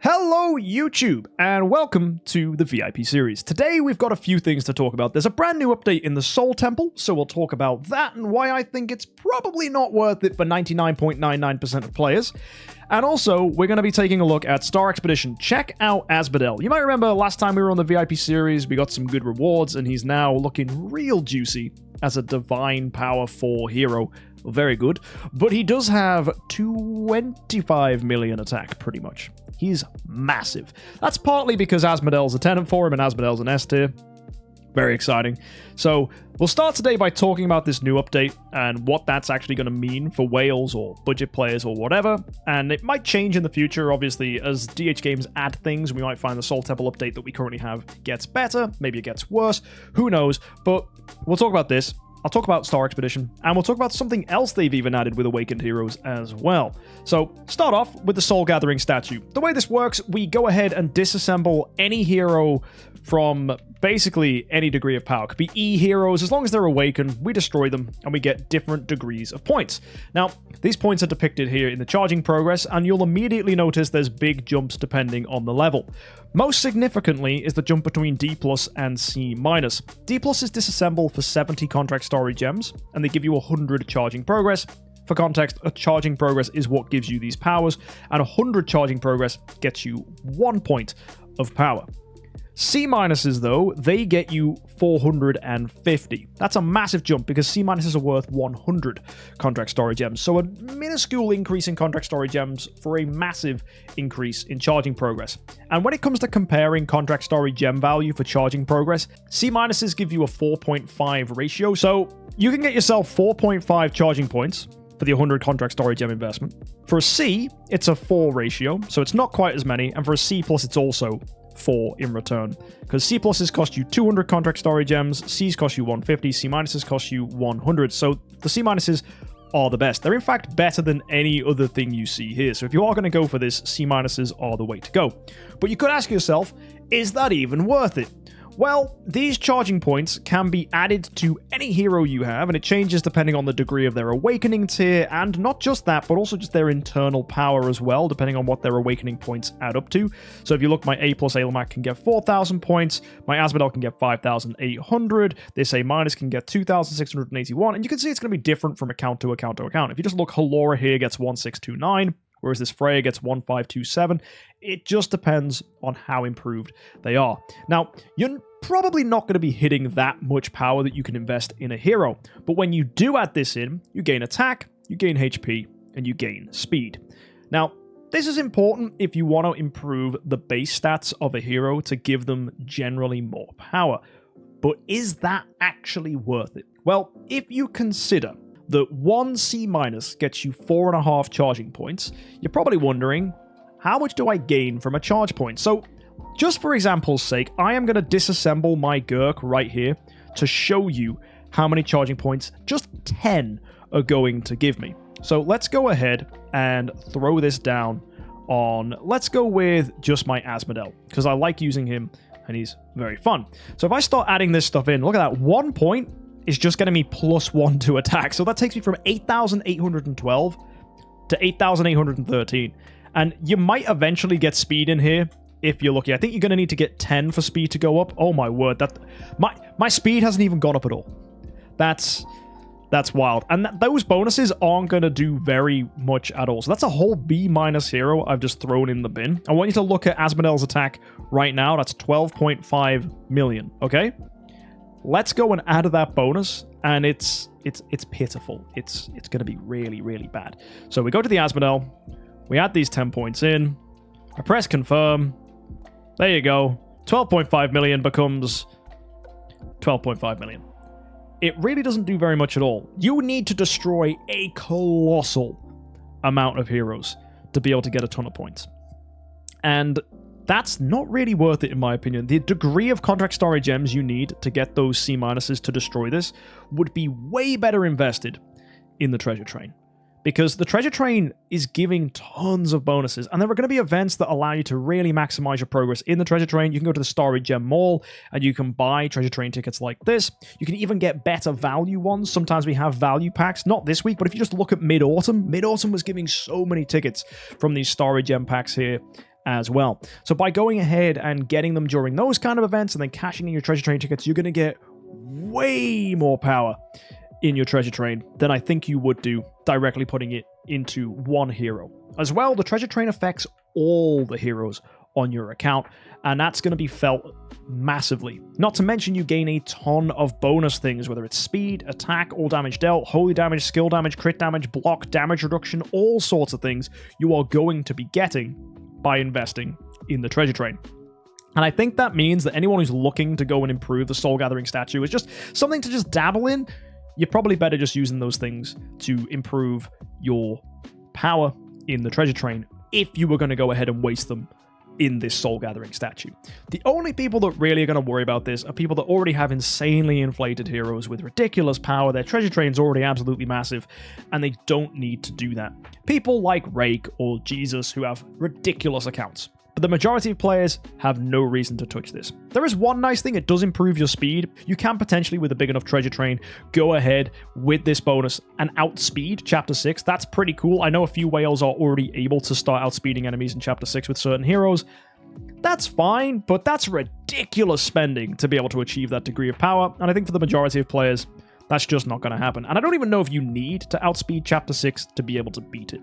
Hello YouTube, and welcome to the VIP series. Today we've got a few things to talk about. There's a brand new update in the Soul Temple, so we'll talk about that and why I think it's probably not worth it for 99.99% of players. And also, we're going to be taking a look at Star Expedition. Check out Asmodel. You might remember last time we were on the VIP series, we got some good rewards, and he's now looking real juicy as a Divine Power 4 hero. Very good. But he does have 25 million attack, pretty much. He's massive. That's partly because Asmodel's a tenant for him and Asmodel's an S tier. Very exciting. So we'll start today by talking about this new update and what that's actually going to mean for whales or budget players or whatever. And it might change in the future, obviously, as DH Games add things. We might find the Soul Temple update that we currently have gets better. Maybe it gets worse. Who knows? But we'll talk about this. I'll talk about Star Expedition, and we'll talk about something else they've even added with Awakened Heroes as well. So, start off with the Soul Gathering statue. The way this works, we go ahead and disassemble any hero from basically any degree of power. It could be E heroes, as long as they're awakened, we destroy them, and we get different degrees of points. Now, these points are depicted here in the charging progress, and you'll immediately notice there's big jumps depending on the level. Most significantly is the jump between D+ and C-. D+ is disassembled for 70 contract story gems, and they give you 100 charging progress. For context, a charging progress is what gives you these powers, and 100 charging progress gets you 1 point of power. C-, though, they get you 450. That's a massive jump because C- are worth 100 contract story gems. So a minuscule increase in contract story gems for a massive increase in charging progress. And when it comes to comparing contract story gem value for charging progress, C- give you a 4.5 ratio. So you can get yourself 4.5 charging points for the 100 contract story gem investment. For a C, it's a 4 ratio, so it's not quite as many. And for a C+, it's also 4 in return, because C+ cost you 200 contract story gems, C's cost you 150, C- cost you 100. So the C- are the best. They're in fact better than any other thing you see here. So if you are going to go for this, C- are the way to go. But you could ask yourself, is that even worth it? Well, these charging points can be added to any hero you have, and it changes depending on the degree of their awakening tier, and not just that, but also just their internal power as well, depending on what their awakening points add up to. So if you look, my A+ Ailmac can get 4,000 points, my Asmodel can get 5,800, this A- can get 2,681, and you can see it's going to be different from account to account to account. If you just look, Halora here gets 1,629, whereas this Freya gets 1,527. It just depends on how improved they are. Now, you're probably not going to be hitting that much power that you can invest in a hero, but when you do add this in, you gain attack, you gain HP, and you gain speed. Now, this is important if you want to improve the base stats of a hero to give them generally more power. But is that actually worth it? Well, if you consider that 1 C- gets you 4.5 charging points, you're probably wondering, how much do I gain from a charge point? So, just for example's sake, I am going to disassemble my Gurk right here to show you how many charging points just 10 are going to give me. So let's go ahead and throw this down on, let's go with just my Asmodel, because I like using him and he's very fun. So if I start adding this stuff in, look at that, 1 point is just getting me +1 to attack. So that takes me from 8,812 to 8,813. And you might eventually get speed in here if you're lucky. I think you're going to need to get 10 for speed to go up. Oh my word, that my speed hasn't even gone up at all. That's wild. And those bonuses aren't going to do very much at all. So that's a whole B- hero I've just thrown in the bin. I want you to look at Asmodel's attack right now. That's 12.5 million, okay? Let's go and add that bonus, and it's pitiful. It's going to be really, really bad. So we go to the Asmodel, we add these 10 points in, I press confirm, there you go, 12.5 million becomes 12.5 million. It really doesn't do very much at all. You need to destroy a colossal amount of heroes to be able to get a ton of points. And that's not really worth it, in my opinion. The degree of contract story gems you need to get those C- to destroy this would be way better invested in the treasure train. Because the treasure train is giving tons of bonuses, and there are going to be events that allow you to really maximize your progress in the treasure train. You can go to the Starry Gem Mall, and you can buy treasure train tickets like this. You can even get better value ones. Sometimes we have value packs, not this week, but if you just look at Mid-Autumn was giving so many tickets from these Starry Gem packs here, as well. So by going ahead and getting them during those kind of events and then cashing in your treasure train tickets, you're going to get way more power in your treasure train than I think you would do directly putting it into one hero. As well, the treasure train affects all the heroes on your account, and that's going to be felt massively. Not to mention you gain a ton of bonus things, whether it's speed, attack, all damage dealt, holy damage, skill damage, crit damage, block, damage reduction, all sorts of things you are going to be getting by investing in the treasure train. And I think that means that anyone who's looking to go and improve the soul gathering statue is just something to just dabble in. You're probably better just using those things to improve your power in the treasure train if you were going to go ahead and waste them in this soul gathering statue. The only people that really are going to worry about this are people that already have insanely inflated heroes with ridiculous power. Their treasure train's already absolutely massive, and they don't need to do that. People like Rake or Jesus who have ridiculous accounts. But the majority of players have no reason to touch this. There is one nice thing, it does improve your speed. You can potentially, with a big enough treasure train, go ahead with this bonus and outspeed Chapter 6. That's pretty cool. I know a few whales are already able to start outspeeding enemies in Chapter 6 with certain heroes. That's fine, but that's ridiculous spending to be able to achieve that degree of power, and I think for the majority of players, that's just not going to happen. And I don't even know if you need to outspeed Chapter 6 to be able to beat it.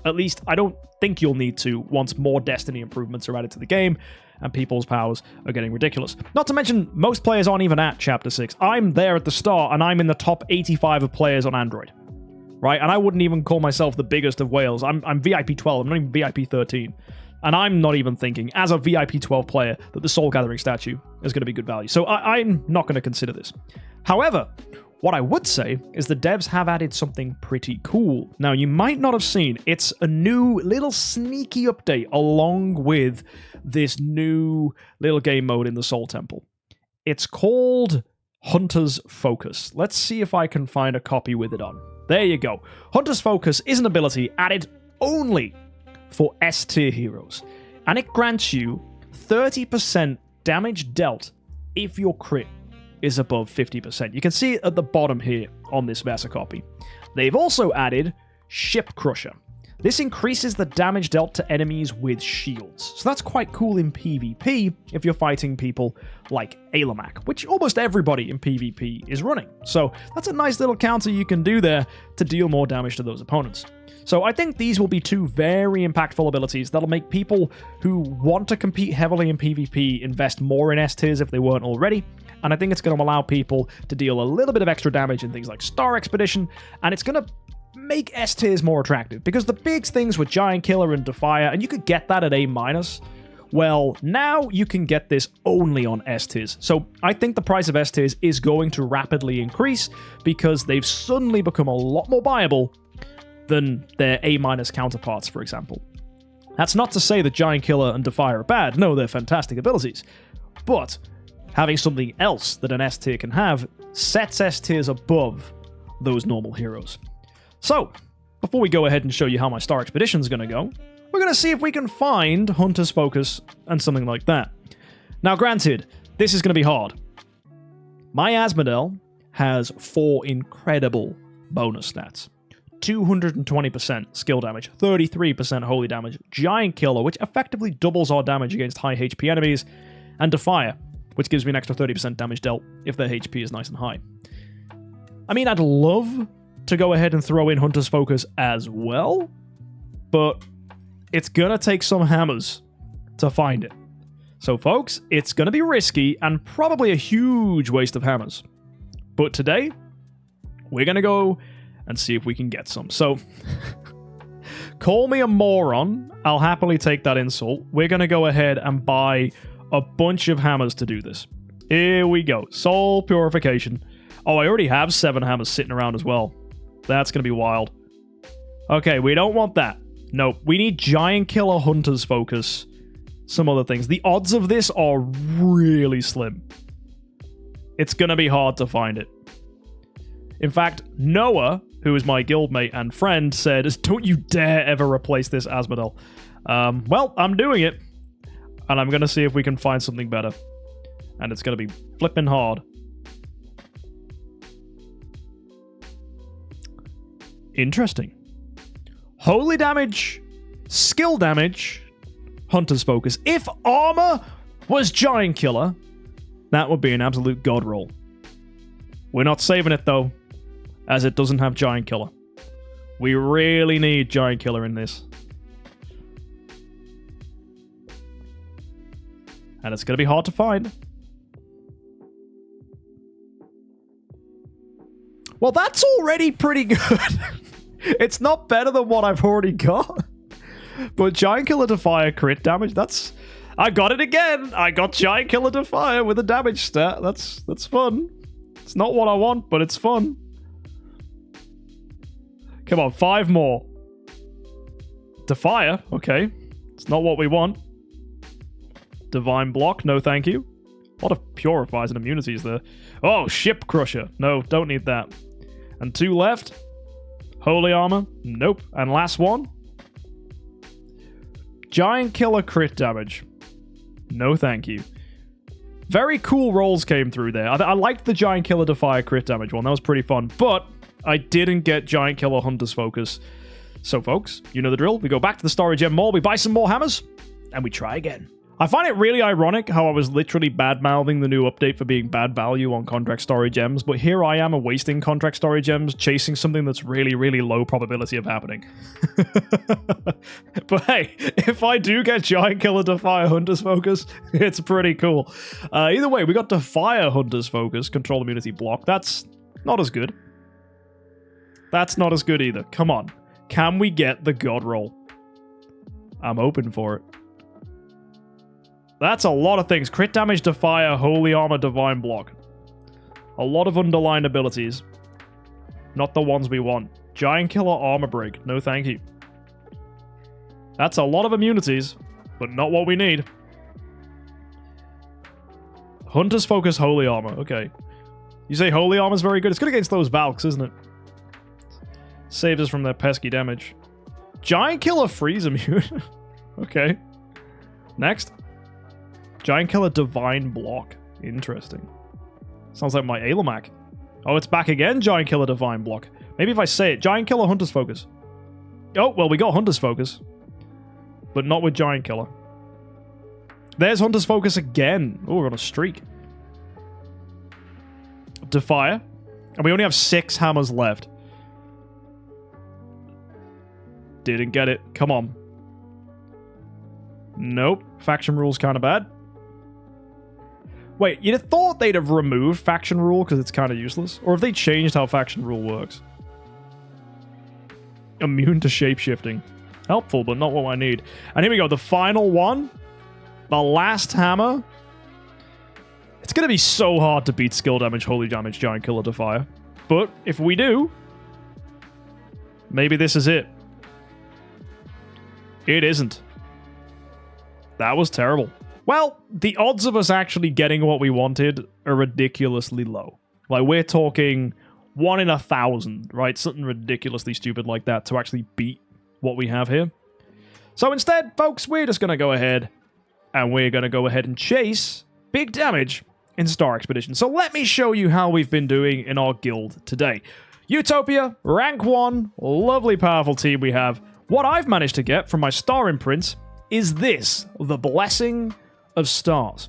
At least, I don't think you'll need to once more Destiny improvements are added to the game and people's powers are getting ridiculous. Not to mention, most players aren't even at Chapter 6. I'm there at the start, and I'm in the top 85 of players on Android. Right? And I wouldn't even call myself the biggest of whales. I'm VIP 12, I'm not even VIP 13. And I'm not even thinking, as a VIP 12 player, that the Soul Gathering statue is going to be good value. So I'm not going to consider this. However, what I would say is the devs have added something pretty cool. Now, you might not have seen, it's a new little sneaky update along with this new little game mode in the Soul Temple. It's called Hunter's Focus. Let's see if I can find a copy with it on. There you go. Hunter's Focus is an ability added only for S-tier heroes, and it grants you 30% damage dealt if your crit is above 50%. You can see it at the bottom here on this Vesa copy. They've also added Ship Crusher. This increases the damage dealt to enemies with shields. So that's quite cool in PvP if you're fighting people like Alamak, which almost everybody in PvP is running. So that's a nice little counter you can do there to deal more damage to those opponents. So I think these will be two very impactful abilities that'll make people who want to compete heavily in PvP invest more in S-tiers if they weren't already. And I think it's going to allow people to deal a little bit of extra damage in things like Star Expedition, and it's going to make S-tiers more attractive, because the big things were Giant Killer and Defier, and you could get that at A-. Well, now you can get this only on S-tiers. So I think the price of S-tiers is going to rapidly increase because they've suddenly become a lot more viable than their A- counterparts, for example. That's not to say that Giant Killer and Defier are bad. No, they're fantastic abilities. But having something else that an S-tier can have sets S-tiers above those normal heroes. So, before we go ahead and show you how my Star Expedition is going to go, we're going to see if we can find Hunter's Focus and something like that. Now, granted, this is going to be hard. My Asmodel has 4 incredible bonus stats. 220% skill damage, 33% holy damage, Giant Killer, which effectively doubles our damage against high HP enemies, and Defier, which gives me an extra 30% damage dealt if their HP is nice and high. I mean, I'd love to go ahead and throw in Hunter's Focus as well, but it's gonna take some hammers to find it. So folks, it's gonna be risky and probably a huge waste of hammers. But today, we're gonna go and see if we can get some. So, call me a moron, I'll happily take that insult. We're gonna go ahead and buy a bunch of hammers to do this. Here we go, Soul Purification. Oh, I already have 7 hammers sitting around as well. That's going to be wild. Okay, we don't want that. No, we need Giant Killer, Hunter's Focus, some other things. The odds of this are really slim. It's going to be hard to find it. In fact, Noah, who is my guildmate and friend, said, don't you dare ever replace this Asmodel. Well, I'm doing it. And I'm going to see if we can find something better. And it's going to be flipping hard. Interesting. Holy damage, skill damage, Hunter's Focus. If armor was Giant Killer, that would be an absolute god roll. We're not saving it, though, as it doesn't have Giant Killer. We really need Giant Killer in this. And it's going to be hard to find. Well, that's already pretty good. It's not better than what I've already got. But Giant Killer to fire crit damage, that's... I got it again! I got Giant Killer to fire with a damage stat. That's fun. It's not what I want, but it's fun. Come on, 5 more. To fire, okay. It's not what we want. Divine Block, no thank you. A lot of purifiers and immunities there. Oh, Ship Crusher. No, don't need that. And 2 left. Holy Armor, nope. And last one. Giant Killer crit damage. No thank you. Very cool rolls came through there. I liked the Giant Killer to fire crit damage one. That was pretty fun. But I didn't get Giant Killer Hunter's Focus. So, folks, you know the drill. We go back to the Story Gem Mall, we buy some more hammers, and we try again. I find it really ironic how I was literally bad-mouthing the new update for being bad value on Contract Story Gems, but here I am wasting Contract Story Gems chasing something that's really, really low probability of happening. But hey, if I do get Giant Killer to fire Hunter's Focus, it's pretty cool. Either way, we got to fire Hunter's Focus, control immunity block. That's not as good. That's not as good either. Come on. Can we get the God roll? I'm hoping for it. That's a lot of things. Crit damage to fire, Holy Armor, Divine Block. A lot of underlined abilities. Not the ones we want. Giant Killer Armor Break. No thank you. That's a lot of immunities, but not what we need. Hunter's Focus, Holy Armor. Okay. You say Holy Armor's very good? It's good against those Valks, isn't it? Saves us from their pesky damage. Giant Killer Freeze Immune. Okay. Next. Giant Killer Divine Block. Interesting. Sounds like my Ailemak. Oh, it's back again, Giant Killer Divine Block. Maybe if I say it. Giant Killer Hunter's Focus. Oh, well, we got Hunter's Focus. But not with Giant Killer. There's Hunter's Focus again. Oh, we're on a streak. Defire. And we only have 6 hammers left. Didn't get it. Come on. Nope. Faction rule's kind of bad. Wait, you'd have thought they'd have removed faction rule because it's kind of useless. Or have they changed how faction rule works? Immune to shapeshifting. Helpful, but not what I need. And here we go. The final one. The last hammer. It's going to be so hard to beat skill damage, holy damage, Giant Killer to fire. But if we do, maybe this is it. It isn't. That was terrible. Well, the odds of us actually getting what we wanted are ridiculously low. Like, we're talking 1 in 1,000, right? Something ridiculously stupid like that to actually beat what we have here. So instead, folks, we're just going to go ahead and chase big damage in Star Expedition. So let me show you how we've been doing in our guild today. Utopia, rank 1, lovely powerful team we have. What I've managed to get from my star imprints is this, the Blessing of Stars.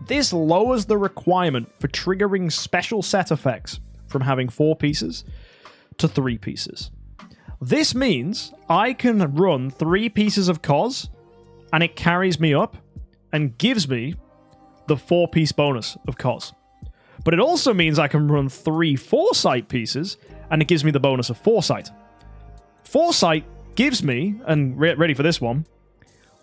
This lowers the requirement for triggering special set effects from having 4 pieces to 3 pieces. This means I can run 3 pieces of COS and it carries me up and gives me the 4-piece bonus of COS. But it also means I can run 3 Foresight pieces and it gives me the bonus of Foresight. Foresight gives me, and ready for this one,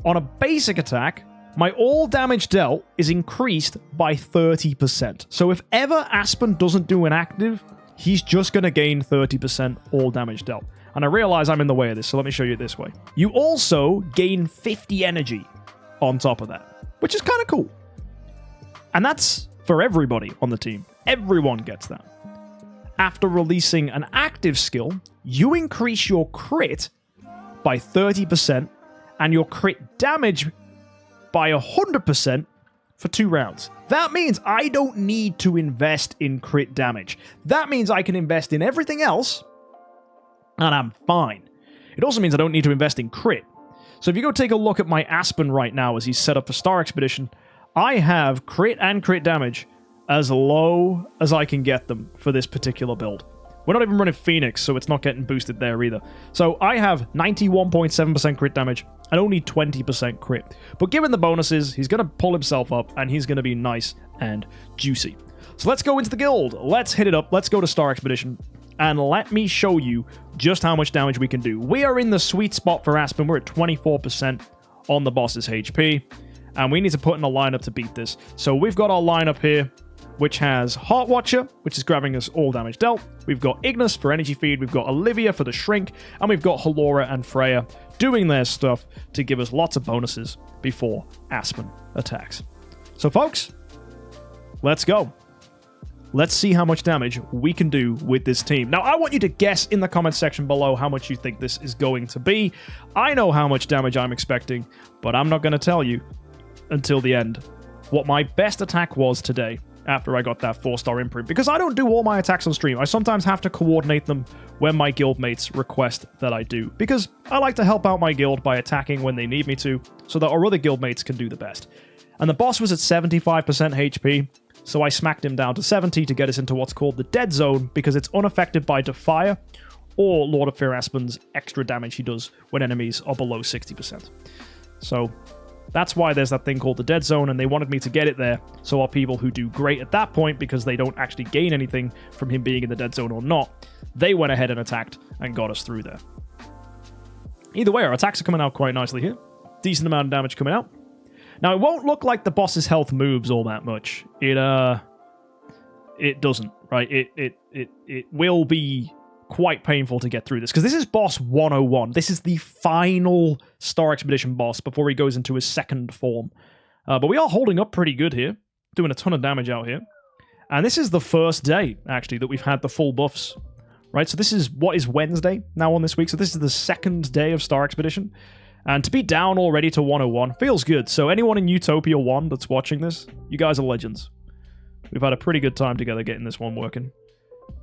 on a basic attack, my all damage dealt is increased by 30%. So if ever Aspen doesn't do an active, he's just going to gain 30% all damage dealt. And I realize I'm in the way of this, so let me show you it this way. You also gain 50 energy on top of that, which is kind of cool. And that's for everybody on the team. Everyone gets that. After releasing an active skill, you increase your crit by 30% and your crit damage by 100% for 2 rounds. That means I don't need to invest in crit damage. That means I can invest in everything else, and I'm fine. It also means I don't need to invest in crit. So if you go take a look at my Aspen right now as he's set up for Star Expedition, I have crit and crit damage as low as I can get them for this particular build. We're not even running Phoenix, so it's not getting boosted there either. So I have 91.7% crit damage and only 20% crit. But given the bonuses, he's going to pull himself up, and he's going to be nice and juicy. So let's go into the guild. Let's hit it up. Let's go to Star Expedition, and let me show you just how much damage we can do. We are in the sweet spot for Aspen. We're at 24% on the boss's HP, and we need to put in a lineup to beat this. So we've got our lineup here, which has Heart Watcher, which is grabbing us all damage dealt. We've got Ignis for energy feed. We've got Olivia for the shrink. And we've got Halora and Freya doing their stuff to give us lots of bonuses before Aspen attacks. So, folks, let's go. Let's see how much damage we can do with this team. Now, I want you to guess in the comment section below how much you think this is going to be. I know how much damage I'm expecting, but I'm not going to tell you until the end what my best attack was today, after I got that 4-star imprint, because I don't do all my attacks on stream. I sometimes have to coordinate them when my guildmates request that I do, because I like to help out my guild by attacking when they need me to, so that our other guildmates can do the best. And the boss was at 75% HP, so I smacked him down to 70 to get us into what's called the Dead Zone, because it's unaffected by Defire or Lord of Fear Aspen's extra damage he does when enemies are below 60%. So that's why there's that thing called the Dead Zone, and they wanted me to get it there, so our people who do great at that point, because they don't actually gain anything from him being in the Dead Zone or not, they went ahead and attacked and got us through there. Either way, our attacks are coming out quite nicely here. Decent amount of damage coming out. Now, it won't look like the boss's health moves all that much. It doesn't, right? It will be quite painful to get through this, because this is boss 101. This is the final Star Expedition boss before he goes into his second form. But we are holding up pretty good here, doing a ton of damage out here. And this is the first day, actually, that we've had the full buffs, right? So this is what is Wednesday now on this week. So this is the second day of Star Expedition. And to be down already to 101 feels good. So anyone in Utopia 1 that's watching this, you guys are legends. We've had a pretty good time together getting this one working.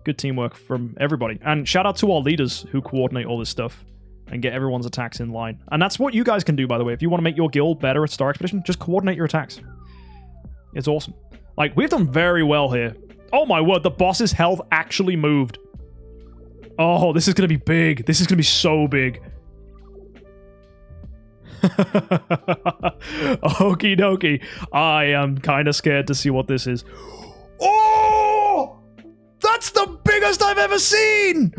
Good teamwork from everybody. And shout out to our leaders who coordinate all this stuff and get everyone's attacks in line. And that's what you guys can do, by the way. If you want to make your guild better at Star Expedition, just coordinate your attacks. It's awesome. Like, we've done very well here. Oh my word, the boss's health actually moved. Oh, this is going to be big. This is going to be so big. Okie dokie. I am kind of scared to see what this is. Oh! That's the biggest I've ever seen!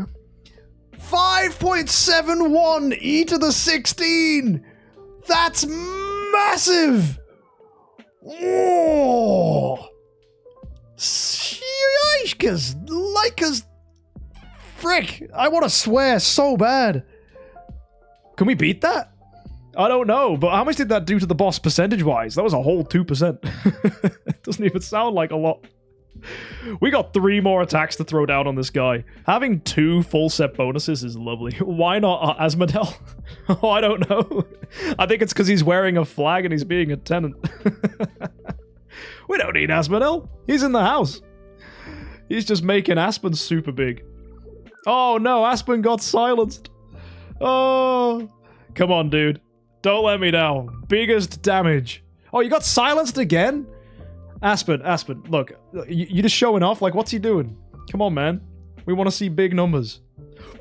5.71 e to the 16! That's massive! Oh! Yikes! Like as frick! I want to swear so bad. Can we beat that? I don't know, but how much did that do to the boss percentage-wise? That was a whole 2%. It doesn't even sound like a lot. We got 3 more attacks to throw down on this guy. Having 2 full set bonuses is lovely. Why not Asmodel? Oh, I don't know. I think it's because he's wearing a flag and he's being a tenant. We don't need Asmodel. He's in the house. He's just making Aspen super big. Oh no, Aspen got silenced. Oh, come on, dude. Don't let me down. Biggest damage. Oh, you got silenced again? Aspen, look, you just showing off? Like, what's he doing? Come on, man. We want to see big numbers.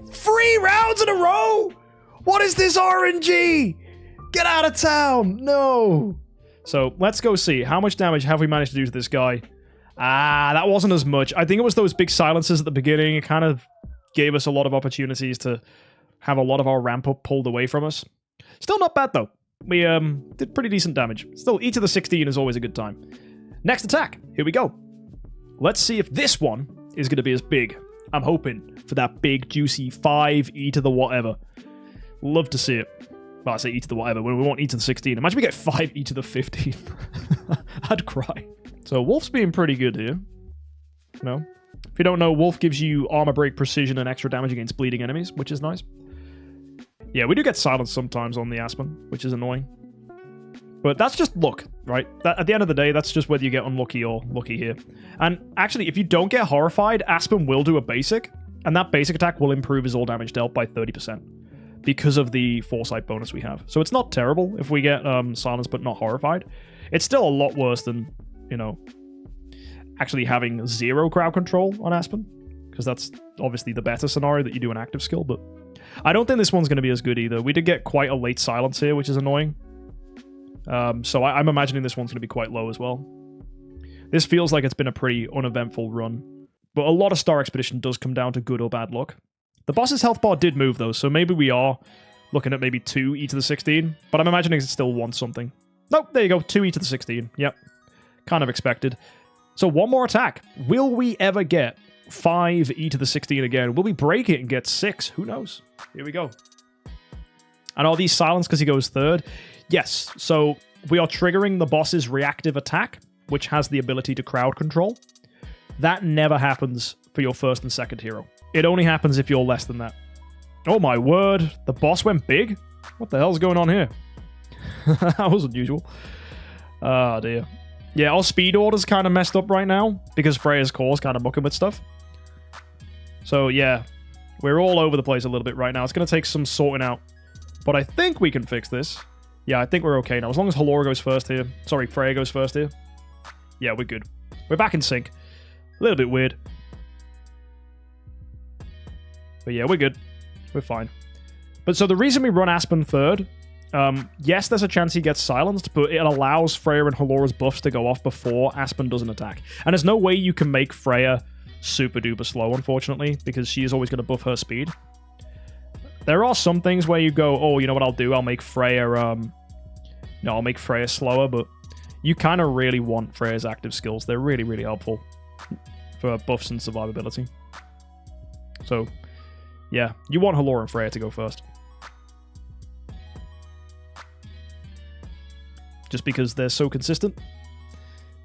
3 rounds in a row? What is this RNG? Get out of town. No. So, let's go see. How much damage have we managed to do to this guy? Ah, that wasn't as much. I think it was those big silences at the beginning. It kind of gave us a lot of opportunities to have a lot of our ramp up pulled away from us. Still not bad, though. We did pretty decent damage. Still, e to the 16 is always a good time. Next attack. Here we go. Let's see if this one is going to be as big. I'm hoping for that big, juicy 5 e to the whatever. Love to see it. Well, I say e to the whatever. We want e to the 16. Imagine we get 5 e to the 15. I'd cry. So Wolf's being pretty good here. No? If you don't know, Wolf gives you armor break, precision, and extra damage against bleeding enemies, which is nice. Yeah, we do get silenced sometimes on the Aspen, which is annoying. But that's just luck, right? At the end of the day, that's just whether you get unlucky or lucky here. And actually, if you don't get horrified, Aspen will do a basic, and that basic attack will improve his all damage dealt by 30%. because of the foresight bonus we have. So it's not terrible if we get silence but not horrified. It's still a lot worse than, you know, actually having 0 crowd control on Aspen, because that's obviously the better scenario that you do an active skill, but I don't think this one's going to be as good either. We did get quite a late silence here, which is annoying. So I'm imagining this one's going to be quite low as well. This feels like it's been a pretty uneventful run, but a lot of Star Expedition does come down to good or bad luck. The boss's health bar did move though, so maybe we are looking at maybe 2 e to the 16, but I'm imagining it still wants something. Nope, there you go, 2 e to the 16. Yep, kind of expected. So one more attack. Will we ever get 5 e to the 16 again? Will we break it and get 6? Who knows? Here we go. And are these silenced because he goes 3rd? Yes, so we are triggering the boss's reactive attack, which has the ability to crowd control. That never happens for your 1st and 2nd hero. It only happens if you're less than that. Oh my word, the boss went big? What the hell's going on here? That was unusual. Oh dear. Yeah, our speed order's kind of messed up right now because Freya's core's kind of mucking with stuff. So yeah, we're all over the place a little bit right now. It's going to take some sorting out. But I think we can fix this. Yeah, I think we're okay now. As long as Halora goes first here. Sorry, Freya goes first here. Yeah, we're good. We're back in sync. A little bit weird. But yeah, we're good. We're fine. But so the reason we run Aspen 3rd, yes, there's a chance he gets silenced, but it allows Freya and Halora's buffs to go off before Aspen does an attack. And there's no way you can make Freya super duper slow, unfortunately, because she is always going to buff her speed. There are some things where you go, oh, you know what I'll do? I'll make Freya, I'll make Freya slower, but you kind of really want Freya's active skills. They're really, really helpful for buffs and survivability. So, yeah, you want Halora and Freya to go first. Just because they're so consistent.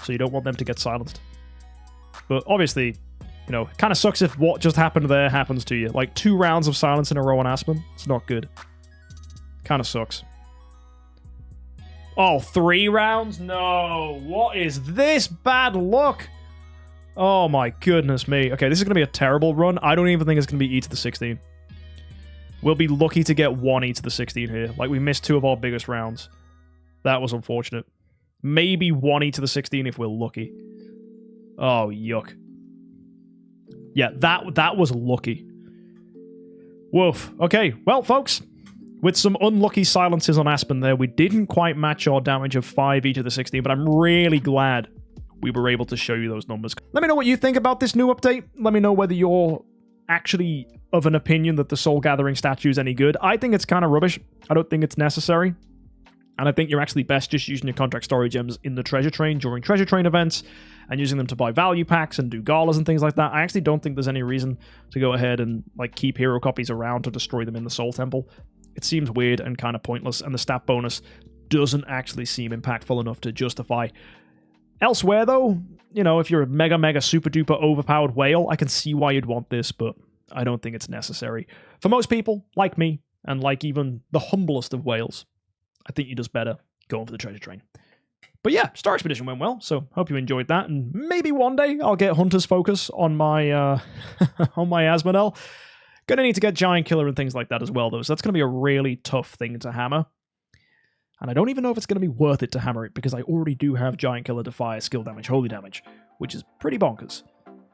So you don't want them to get silenced. But obviously, you know, it kind of sucks if what just happened there happens to you. Like 2 rounds of silence in a row on Aspen. It's not good. Kind of sucks. Oh, 3 rounds? No. What is this bad luck? Oh my goodness me. Okay, this is going to be a terrible run. I don't even think it's going to be e to the 16. We'll be lucky to get 1 e to the 16 here. Like, we missed 2 of our biggest rounds. That was unfortunate. Maybe 1 e to the 16 if we're lucky. Oh, yuck. Yeah, that was lucky. Woof. Okay, well, folks, with some unlucky silences on Aspen there, we didn't quite match our damage of 5 e to the 16, but I'm really glad we were able to show you those numbers. Let me know what you think about this new update. Let me know whether you're actually of an opinion that the Soul Gathering statue is any good. I think it's kind of rubbish. I don't think it's necessary. And I think you're actually best just using your contract story gems in the treasure train during treasure train events and using them to buy value packs and do galas and things like that. I actually don't think there's any reason to go ahead and like keep hero copies around to destroy them in the Soul Temple. It seems weird and kind of pointless, and the stat bonus doesn't actually seem impactful enough to justify. Elsewhere, though, you know, if you're a mega super duper overpowered whale, I can see why you'd want this, but I don't think it's necessary. For most people, like me, and like even the humblest of whales, I think you're just better going for the treasure train. But yeah, Star Expedition went well, so hope you enjoyed that, and maybe one day I'll get Hunter's Focus on my on my Asmodel. Gonna need to get Giant Killer and things like that as well, though, so that's gonna be a really tough thing to hammer. And I don't even know if it's gonna be worth it to hammer it, because I already do have Giant Killer, Defy, Skill Damage, Holy Damage, which is pretty bonkers.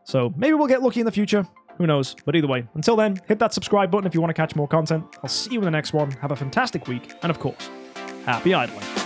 So maybe we'll get lucky in the future. Who knows? But either way, until then, hit that subscribe button if you want to catch more content. I'll see you in the next one. Have a fantastic week, and of course, happy idling.